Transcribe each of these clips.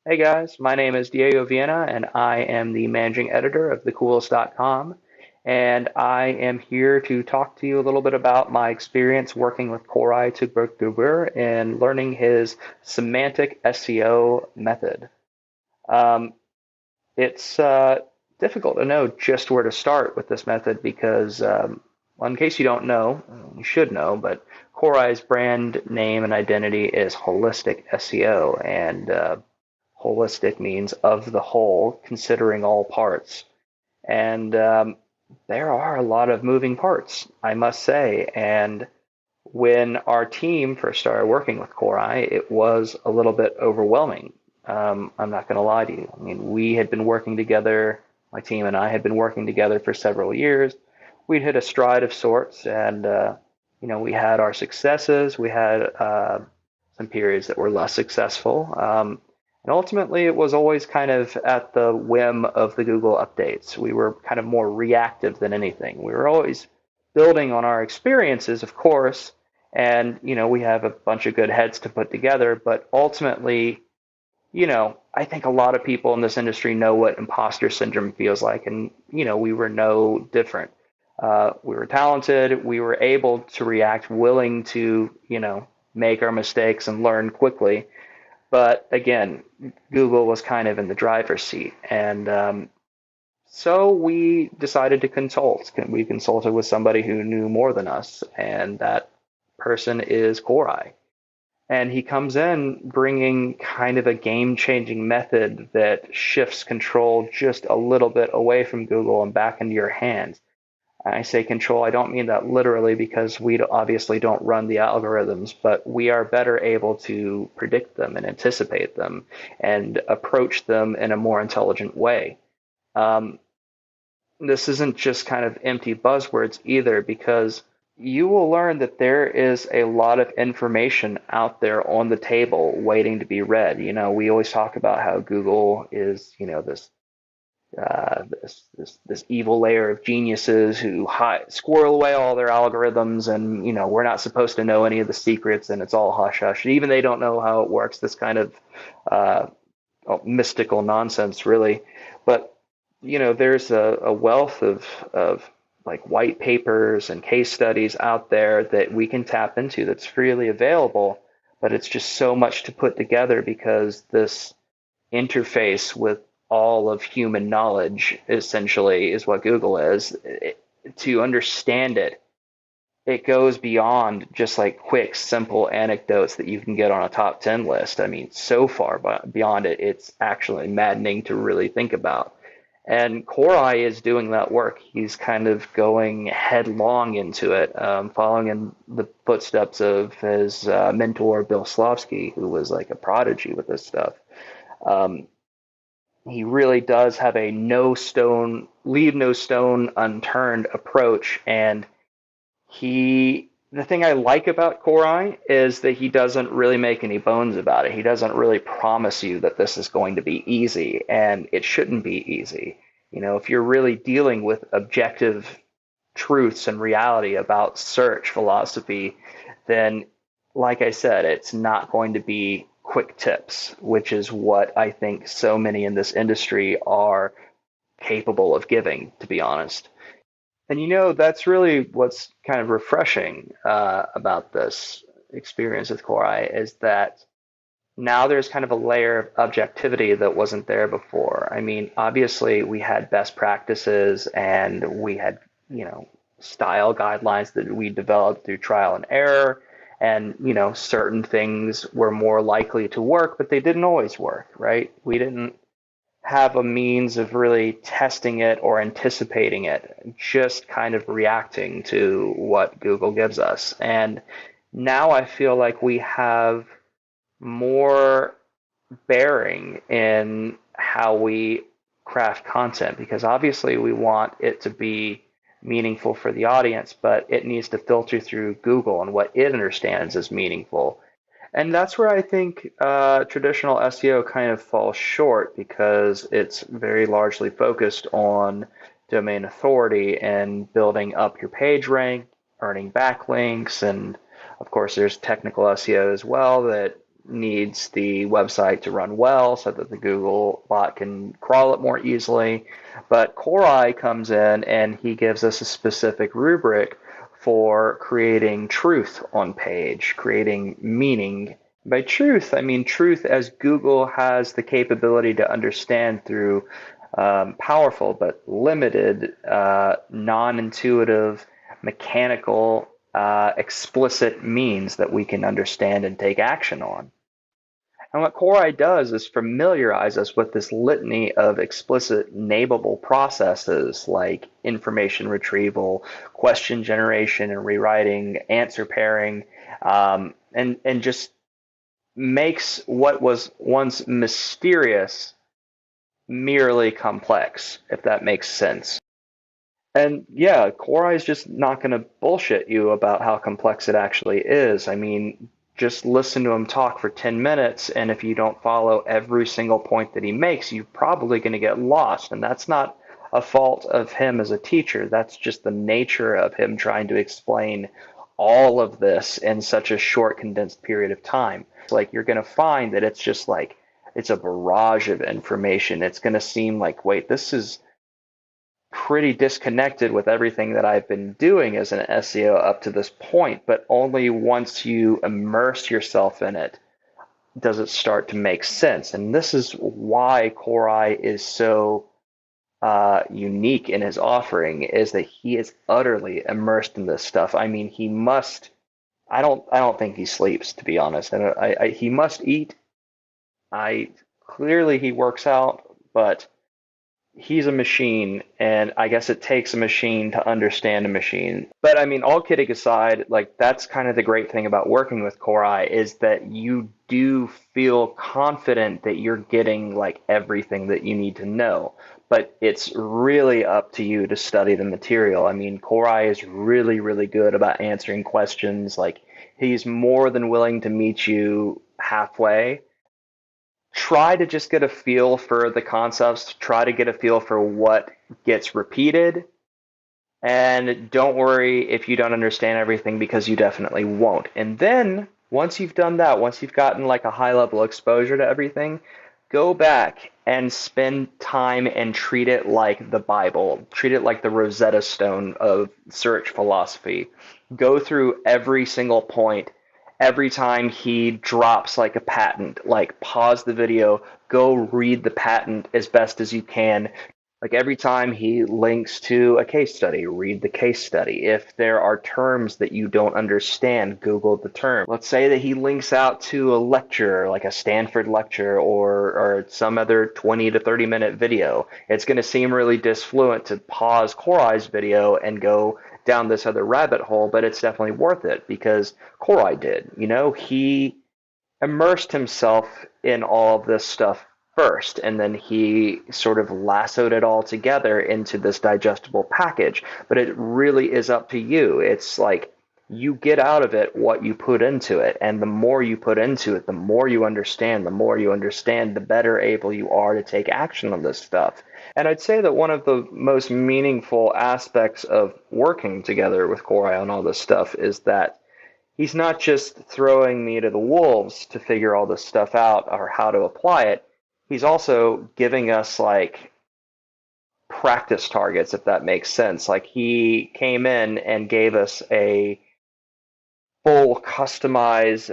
Hey guys, my name is Diego Villena and I am the managing editor of thecoolest.com. And I am here to talk to you a little bit about my experience working with Koray Tugber and learning his semantic SEO method. Um, it's difficult to know just where to start with this method because, well, in case you don't know, you should know, but Koray's brand name and identity is Holistic SEO, and holistic means of the whole, considering all parts. And there are a lot of moving parts, I must say. And when our team first started working with Koray, it was a little bit overwhelming. I'm not going to lie to you. I mean, we had been working together, my team and I had been working together for several years. We'd hit a stride of sorts, and we had our successes. We had some periods that were less successful. And ultimately, it was always kind of at the whim of the Google updates. We were kind of more reactive than anything. We were always building on our experiences, of course, and we have a bunch of good heads to put together. But ultimately, I think a lot of people in this industry know what imposter syndrome feels like, and we were no different. We were talented. We were able to react, willing to make our mistakes and learn quickly. But again, Google was kind of in the driver's seat. And so we decided to consult. We consulted with somebody who knew more than us, and that person is Koray. And he comes in bringing kind of a game changing method that shifts control just a little bit away from Google and back into your hands. I say control, I don't mean that literally because we obviously don't run the algorithms, but we are better able to predict them and anticipate them and approach them in a more intelligent way. Um, this isn't just kind of empty buzzwords either, because you will learn that there is a lot of information out there on the table waiting to be read. We always talk about how Google is, this evil layer of geniuses who squirrel away all their algorithms, and we're not supposed to know any of the secrets, and it's all hush hush. Even they don't know how it works. This kind of uh, mystical nonsense, really. But there's a wealth of like white papers and case studies out there that we can tap into that's freely available. But it's just so much to put together because this interface with all of human knowledge essentially is what Google is. To understand it, it goes beyond just like quick, simple anecdotes that you can get on a top 10 list. I mean, so far beyond it, it's actually maddening to really think about. And Koray is doing that work. He's kind of going headlong into it, following in the footsteps of his mentor, Bill Slawski, who was like a prodigy with this stuff. Um, he really does have a leave no stone unturned approach. And the thing I like about Koray is that he doesn't really make any bones about it. He doesn't really promise you that this is going to be easy, and it shouldn't be easy. If you're really dealing with objective truths and reality about search philosophy, then, like I said, it's not going to be quick tips, which is what I think so many in this industry are capable of giving, to be honest. And that's really what's kind of refreshing about this experience with Koray is that now there's kind of a layer of objectivity that wasn't there before. I mean, obviously we had best practices and we had, style guidelines that we developed through trial and error. And, certain things were more likely to work, but they didn't always work, right? We didn't have a means of really testing it or anticipating it, just kind of reacting to what Google gives us. And now I feel like we have more bearing in how we craft content, because obviously we want it to be meaningful for the audience, but it needs to filter through Google and what it understands as meaningful. And that's where I think traditional SEO kind of falls short, because it's very largely focused on domain authority and building up your page rank, earning backlinks, and of course there's technical SEO as well that needs the website to run well so that the Google bot can crawl it more easily. But Koray comes in and he gives us a specific rubric for creating truth on page, creating meaning. By truth, I mean truth as Google has the capability to understand through powerful but limited, non-intuitive, mechanical, explicit means that we can understand and take action on. And what Koray does is familiarize us with this litany of explicit nameable processes like information retrieval, question generation and rewriting, answer pairing, and just makes what was once mysterious merely complex, if that makes sense. And yeah, Koray is just not going to bullshit you about how complex it actually is. I mean, just listen to him talk for 10 minutes, and if you don't follow every single point that he makes, you're probably going to get lost. And that's not a fault of him as a teacher. That's just the nature of him trying to explain all of this in such a short, condensed period of time. Like, you're going to find that it's just like, it's a barrage of information. It's going to seem like, wait, this is pretty disconnected with everything that I've been doing as an SEO up to this point, but only once you immerse yourself in it does it start to make sense. And this is why Koray is so unique in his offering, is that he is utterly immersed in this stuff. I mean, he must. I don't think he sleeps, to be honest. He must eat. Clearly he works out, but he's a machine, and I guess it takes a machine to understand a machine. But I mean, all kidding aside, like, that's kind of the great thing about working with Koray, is that you do feel confident that you're getting like everything that you need to know. But it's really up to you to study the material. I mean, Koray is really, really good about answering questions. Like, he's more than willing to meet you halfway. Try to just get a feel for the concepts, try to get a feel for what gets repeated, and don't worry if you don't understand everything, because you definitely won't. And then once you've done that, once you've gotten like a high level exposure to everything, go back and spend time and treat it like the Bible, treat it like the Rosetta Stone of search philosophy. Go through every single point. Every time he drops like a patent, like, pause the video, go read the patent as best as you can. Like, every time he links to a case study, read the case study. If there are terms that you don't understand, Google the term. Let's say that he links out to a lecture, like a Stanford lecture, or some other 20 to 30 minute video. It's going to seem really disfluent to pause Koray's video and go down this other rabbit hole, but it's definitely worth it because Koray did. You know, he immersed himself in all of this stuff first, and then he sort of lassoed it all together into this digestible package. But it really is up to you. It's like, you get out of it what you put into it, and the more you put into it, the more you understand. The more you understand, the better able you are to take action on this stuff. And I'd say that one of the most meaningful aspects of working together with Koray on all this stuff is that he's not just throwing me to the wolves to figure all this stuff out or how to apply it. He's also giving us like practice targets, if that makes sense. Like, he came in and gave us a full customized,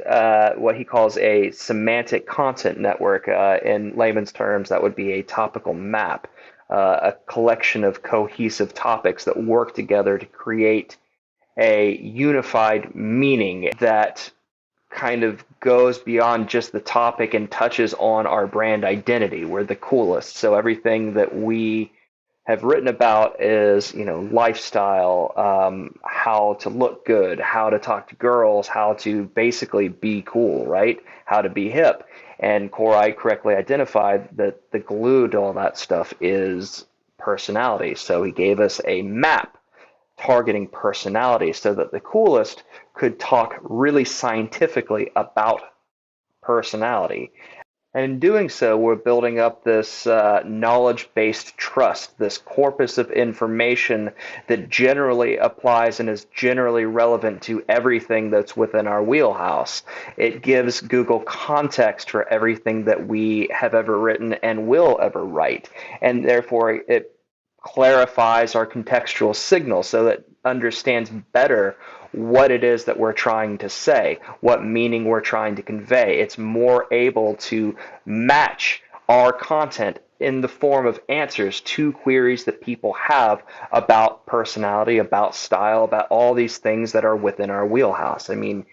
what he calls a semantic content network. In layman's terms, that would be a topical map, a collection of cohesive topics that work together to create a unified meaning that kind of goes beyond just the topic and touches on our brand identity. We're the coolest. So everything that we have written about is, you know, lifestyle, how to look good, how to talk to girls, how to basically be cool, right? How to be hip. And Koray correctly identified that the glue to all that stuff is personality. So he gave us a map targeting personality so that the coolest could talk really scientifically about personality. And in doing so, we're building up this knowledge-based trust, this corpus of information that generally applies and is generally relevant to everything that's within our wheelhouse. It gives Google context for everything that we have ever written and will ever write. And therefore, it clarifies our contextual signal so that it understands better what it is that we're trying to say, what meaning we're trying to convey. It's more able to match our content in the form of answers to queries that people have about personality, about style, about all these things that are within our wheelhouse. I mean,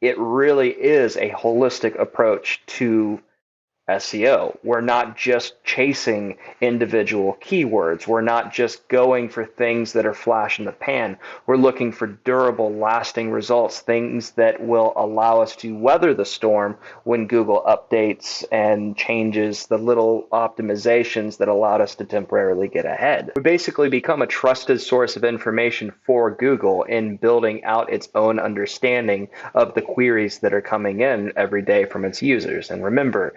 it really is a holistic approach to SEO. We're not just chasing individual keywords. We're not just going for things that are flash in the pan. We're looking for durable, lasting results, things that will allow us to weather the storm when Google updates and changes the little optimizations that allowed us to temporarily get ahead. We basically become a trusted source of information for Google in building out its own understanding of the queries that are coming in every day from its users. And remember,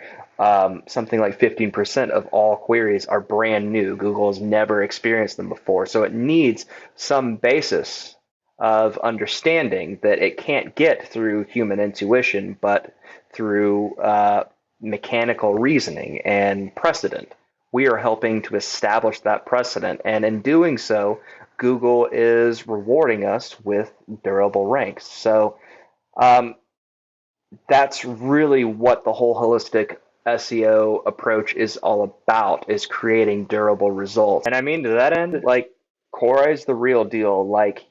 something like 15% of all queries are brand new. Google has never experienced them before. So it needs some basis of understanding that it can't get through human intuition, but through mechanical reasoning and precedent. We are helping to establish that precedent. And in doing so, Google is rewarding us with durable ranks. So that's really what the whole holistic SEO approach is all about, is creating durable results. And I mean, to that end, like, Koray's the real deal. Like,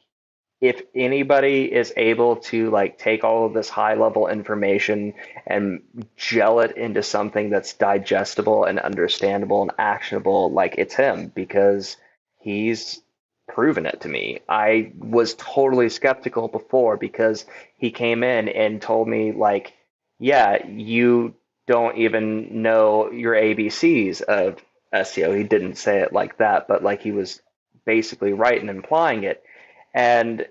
if anybody is able to like take all of this high level information and gel it into something that's digestible and understandable and actionable, like, it's him, because he's proven it to me. I was totally skeptical before because he came in and told me, like, yeah, you don't even know your ABCs of SEO. He didn't say it like that, but like he was basically right in implying it. And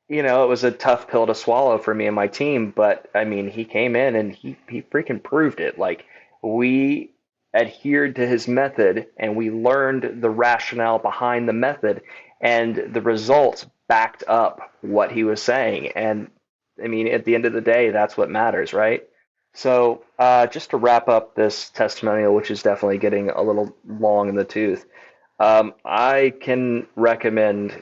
it was a tough pill to swallow for me and my team, but I mean, he came in and he freaking proved it. Like, we adhered to his method and we learned the rationale behind the method, and the results backed up what he was saying. And I mean, at the end of the day, that's what matters, right? So, just to wrap up this testimonial, which is definitely getting a little long in the tooth, I can recommend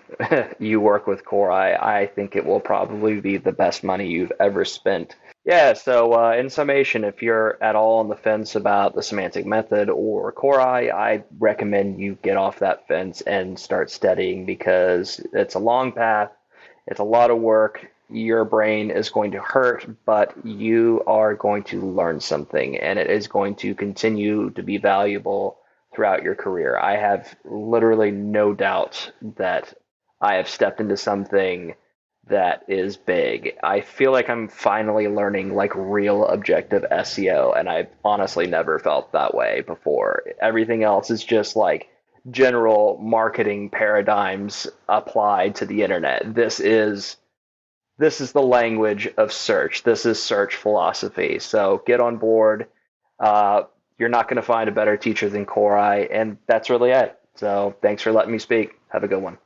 you work with Koray. I think it will probably be the best money you've ever spent. Yeah, so in summation, if you're at all on the fence about the semantic method or Koray, I recommend you get off that fence and start studying, because it's a long path, it's a lot of work. Your brain is going to hurt, but you are going to learn something, and it is going to continue to be valuable throughout your career. I have literally no doubt that I have stepped into something that is big. I feel like I'm finally learning like real objective SEO, and I've honestly never felt that way before. Everything else is just like general marketing paradigms applied to the internet. This is the language of search. This is search philosophy. So get on board. Uh, you're not going to find a better teacher than Koray, and that's really it. So thanks for letting me speak. Have a good one.